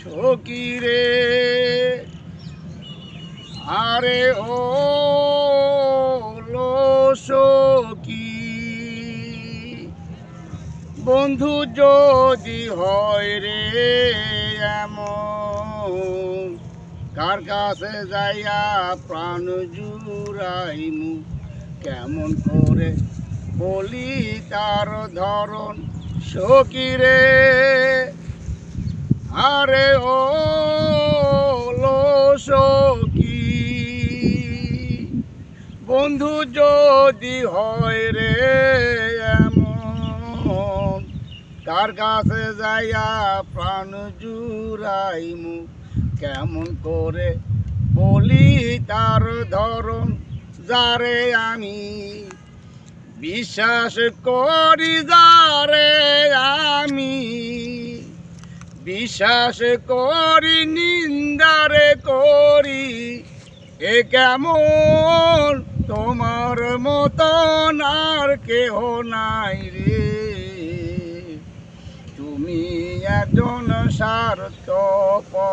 সখী রে। আরে ও লো সখী, বন্ধু যদি হয় রে এমন, কার কাছে যাইয়া প্রাণ জুড়াইমু, কেমন করে বলি তার ধরন সখী রে। আরে ও লো সখী, বন্ধু যদি হয় রে এমন, কার কাছে যাইয়া প্রাণ জুড়াইমু, কেমন করে বলি তার ধরন, যারে আমি বিশ্বাস করি, যারে আমি বিশ্বাস করি, নিন্দারে করি, এ কেমন তোমার মতন আর কেহ নাই রে। তুমি একজন স্বার্থপর,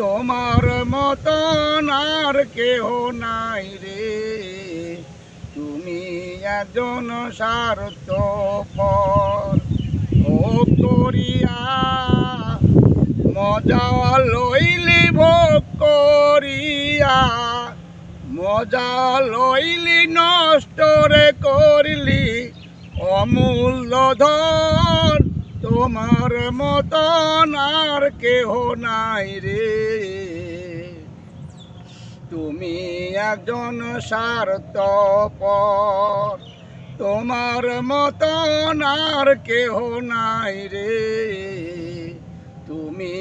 তোমার মতন আর কেহ নাই রে। তুমি একজন স্বার্থপর। ভোগ করিয়া মজা লইলি, ভোগ করিয়া মজা লইলি, নষ্ট রে করলি অমূল্য ধন, তোমার মতন আর কেহ নাই রে। তুমি একজন স্বার্থপর, তোমার মতন আর কেহ নাই রে। তুমি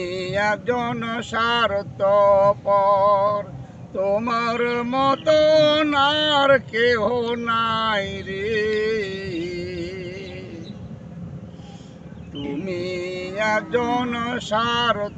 একজন স্বার্থপর, তোমার মতন আর কেহ নাই রে। তুমি একজন স্বার্থপর।